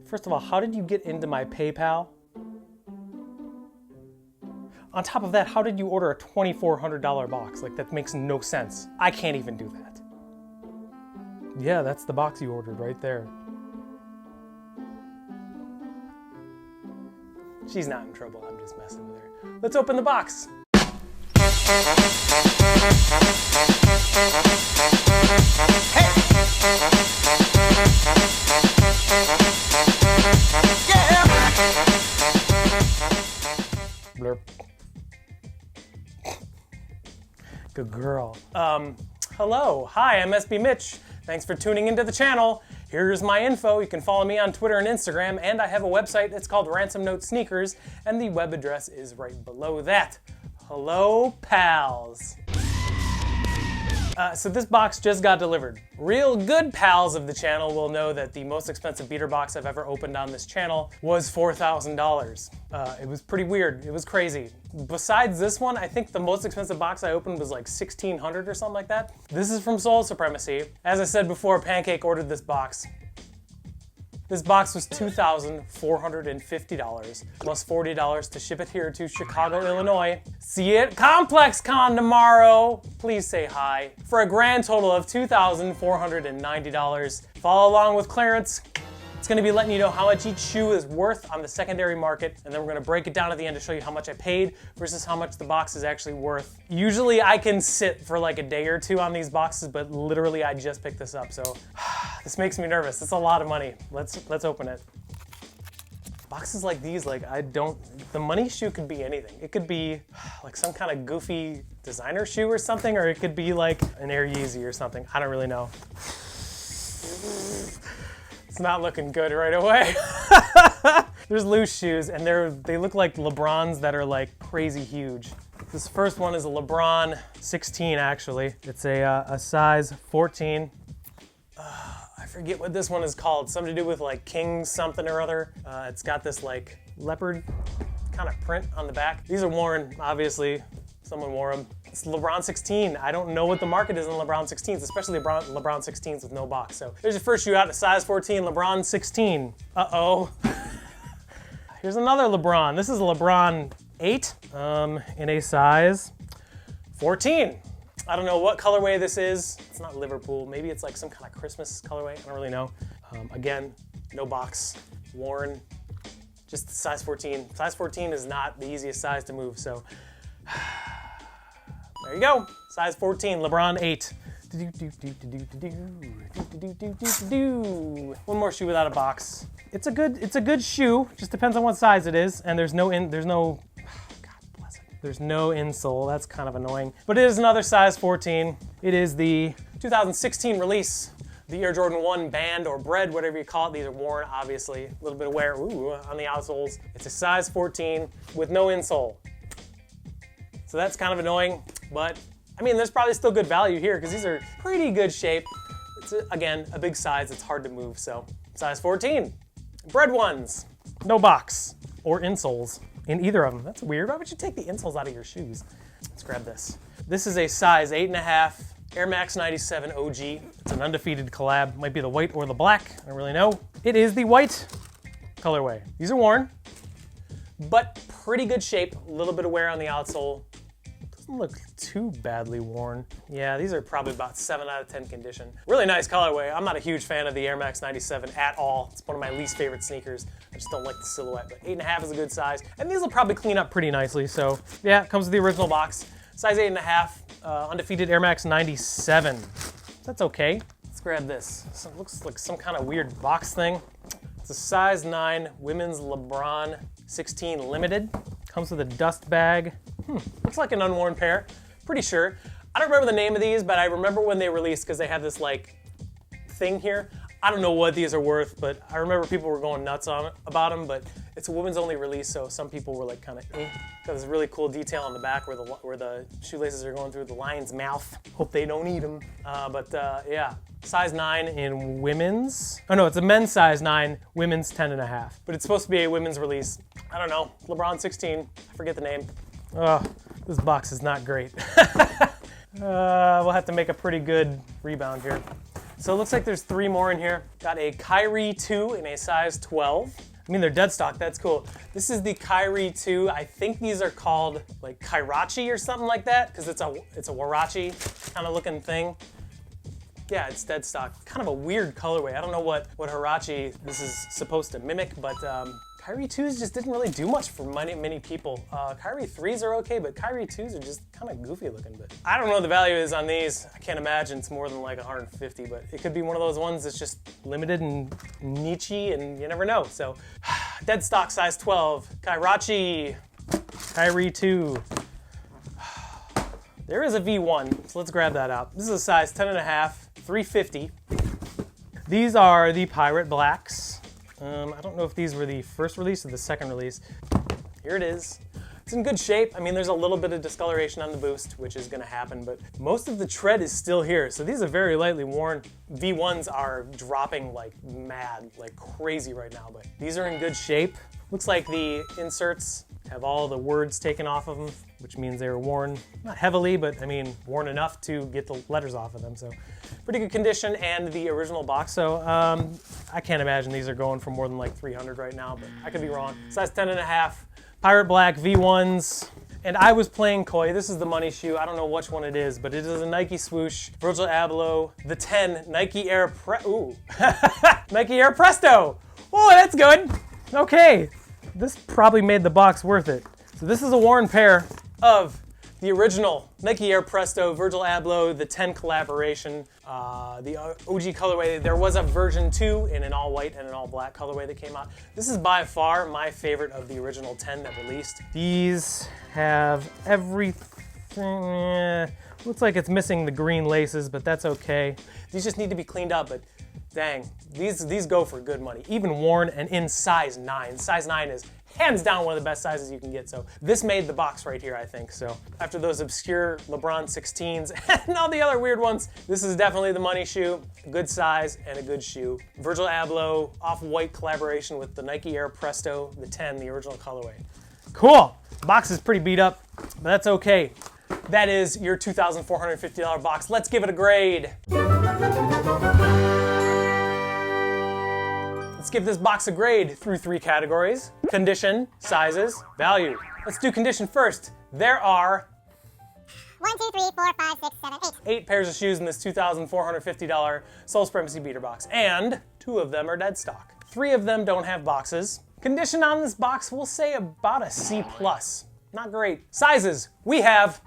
First of all, how did you get into my PayPal? On top of that, how did you order a $2,400 box? Like, that makes no sense. I can't even do that. Yeah, that's the box you ordered right there. She's not in trouble, I'm just messing with her. Let's open the box. Hey! Yeah! Blurp. Good girl. Hello. Hi, I'm SB Mitch. Thanks for tuning into the channel. Here's my info. You can follow me on Twitter and Instagram, and I have a website. It's called Ransom Note Sneakers, and the web address is right below that. Hello, pals. So this box just got delivered. Real good pals of the channel will know that the most expensive beater box I've ever opened on this channel was $4,000. It was pretty weird. It was crazy. Besides this one, I think the most expensive box I opened was like $1,600 or something like that. This is from Sole Supremacy. As I said before, Pancake ordered this box. This box was $2,450 plus $40 to ship it here to Chicago, Illinois. See you at ComplexCon tomorrow. Please say hi. For a grand total of $2,490. Follow along with clearance. It's gonna be letting you know how much each shoe is worth on the secondary market, and then we're gonna break it down at the end to show you how much I paid versus how much the box is actually worth. Usually I can sit for like a day or two on these boxes, but literally I just picked this up, so this makes me nervous. It's a lot of money. Let's open it. Boxes like these, the money shoe could be anything. It could be like some kind of goofy designer shoe or something, or it could be like an Air Yeezy or something. I don't really know. It's not looking good right away. There's loose shoes, and they look like LeBrons that are like crazy huge. This first one is a LeBron 16, actually. It's a size 14. I forget what this one is called. Something to do with like King something or other. It's got this like leopard kind of print on the back. These are worn, obviously. Someone wore them. It's LeBron 16. I don't know what the market is in LeBron 16s, especially LeBron 16s with no box. So there's your first shoe out, a size 14 LeBron 16. Uh-oh. Here's another LeBron. This is a LeBron 8 in a size 14. I don't know what colorway this is. It's not Liverpool. Maybe it's like some kind of Christmas colorway. I don't really know. Again, no box, worn, just size 14. Size 14 is not the easiest size to move, so there you go. Size 14, LeBron 8. One more shoe without a box. It's a good shoe. Just depends on what size it is, and there's no insole. That's kind of annoying. But it is another size 14. It is the 2016 release, the Air Jordan 1 Band or Bread, whatever you call it. These are worn, obviously. A little bit of wear on the outsoles. It's a size 14 with no insole. So that's kind of annoying, but I mean, there's probably still good value here because these are pretty good shape. It's, again, a big size. It's hard to move, so size 14. Bread ones. No box or insoles in either of them. That's weird. Why would you take the insoles out of your shoes? Let's grab this. This is a size 8.5 Air Max 97 OG. It's an undefeated collab. Might be the white or the black. I don't really know. It is the white colorway. These are worn, but pretty good shape. A little bit of wear on the outsole. Doesn't look too badly worn. Yeah, these are probably about 7 out of 10 condition. Really nice colorway. I'm not a huge fan of the Air Max 97 at all. It's one of my least favorite sneakers. I just don't like the silhouette, but 8.5 is a good size. And these will probably clean up pretty nicely. So yeah, it comes with the original box. Size 8.5, undefeated Air Max 97. That's okay. Let's grab this. So it looks like some kind of weird box thing. It's a size 9 women's LeBron 16 Limited. Comes with a dust bag. Looks like an unworn pair. Pretty sure. I don't remember the name of these, but I remember when they released because they have this like thing here. I don't know what these are worth, but I remember people were going nuts about them, but it's a women's only release, so some people were like kind of Got this really cool detail on the back where the shoelaces are going through the lion's mouth. Hope they don't eat them. Yeah, size 9 in women's. Oh no, it's a men's size 9, women's 10.5. But it's supposed to be a women's release. I don't know, LeBron 16, I forget the name. Oh, this box is not great. We'll have to make a pretty good rebound here. So it looks like there's 3 more in here. Got a Kyrie 2 in a size 12. I mean, they're dead stock, that's cool. This is the Kyrie 2. I think these are called like Kairachi or something like that, because it's a Warachi kind of looking thing. Yeah, it's dead stock. Kind of a weird colorway. I don't know what Hirachi this is supposed to mimic, but Kyrie 2s just didn't really do much for many people. Kyrie 3s are okay, but Kyrie 2s are just kind of goofy looking. But I don't know what the value is on these. I can't imagine it's more than like 150, but it could be one of those ones that's just limited and niche, and you never know. So, dead stock size 12, Kairachi, Kyrie 2. There is a V1, so let's grab that out. This is a size 10.5, 350. These are the Pirate Blacks. I don't know if these were the first release or the second release. Here it is. It's in good shape. I mean, there's a little bit of discoloration on the boost, which is gonna happen, but most of the tread is still here. So these are very lightly worn. V1s are dropping like mad, like crazy right now, but these are in good shape. Looks like the inserts have all the words taken off of them, which means they were worn, not heavily, but I mean, worn enough to get the letters off of them. So pretty good condition, and the original box. So I can't imagine these are going for more than like 300 right now, but I could be wrong. Size 10.5, Pirate Black V1s. And I was playing coy. This is the money shoe. I don't know which one it is, but it is a Nike swoosh, Virgil Abloh, the 10, Nike Air Nike Air Presto. Oh, that's good. Okay, this probably made the box worth it. So this is a worn pair of the original Nike Air Presto Virgil Abloh, the 10 collaboration, the OG colorway. There was a version 2 in an all white and an all black colorway that came out. This is by far my favorite of the original 10 that released. These have everything. Looks like it's missing the green laces, but that's okay. These just need to be cleaned up, but dang, these go for good money. Even worn and in size 9. Size 9 is hands down one of the best sizes you can get. So this made the box right here, I think. So after those obscure LeBron 16s and all the other weird ones, this is definitely the money shoe. A good size and a good shoe. Virgil Abloh off-white collaboration with the Nike Air Presto, the 10, the original colorway. Cool. Box is pretty beat up, but that's okay. That is your $2,450 box. Let's give it a grade. Let's give this box a grade through 3 categories: condition, sizes, value. Let's do condition first. There are 1, 2, 3, 4, 5, 6, 7, 8. 8 pairs of shoes in this $2,450 Sole Supremacy Beater Box, and 2 of them are dead stock. 3 of them don't have boxes. Condition on this box, we'll say about a C+. Not great. Sizes, we have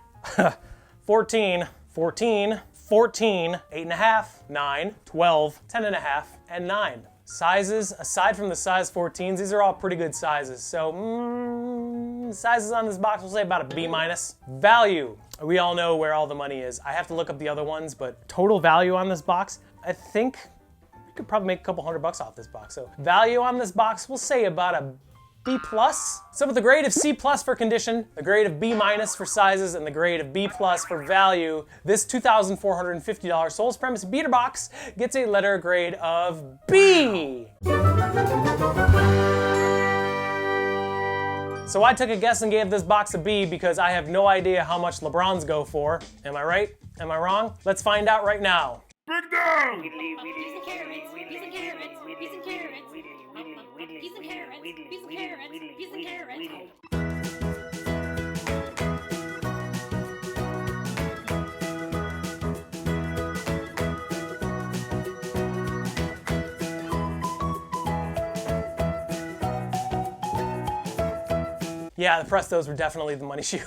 14, 14, 14, 8.5, 9, 12, 10.5, and 9. Sizes, aside from the size 14s, these are all pretty good sizes. So, sizes on this box, we'll say about a B-. Value, we all know where all the money is. I have to look up the other ones, but total value on this box, I think you could probably make a couple $100 off this box. So value on this box, we'll say about a B+. So with the grade of C+ for condition, the grade of B- for sizes, and the grade of B+ for value, this $2,450 Sole Supremacy Beater Box gets a letter grade of B. So I took a guess and gave this box a B because I have no idea how much LeBrons go for. Am I right? Am I wrong? Let's find out right now. Big down! Yeah, the Prestos were definitely the money shoe.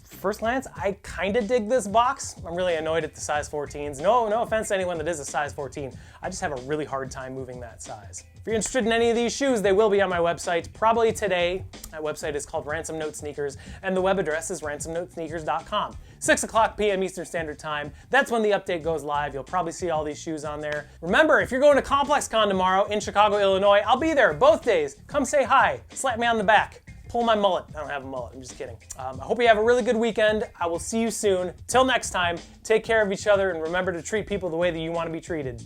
First glance, I kind of dig this box. I'm really annoyed at the size 14s. No offense to anyone that is a size 14. I just have a really hard time moving that size. If you're interested in any of these shoes, they will be on my website probably today. That website is called Ransom Note Sneakers, and the web address is ransomnotesneakers.com. 6:00 p.m. Eastern Standard Time. That's when the update goes live. You'll probably see all these shoes on there. Remember, if you're going to ComplexCon tomorrow in Chicago, Illinois, I'll be there both days. Come say hi. Slap me on the back. Pull my mullet. I don't have a mullet, I'm just kidding. I hope you have a really good weekend. I will see you soon. Till next time, take care of each other and remember to treat people the way that you want to be treated.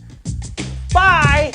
Bye!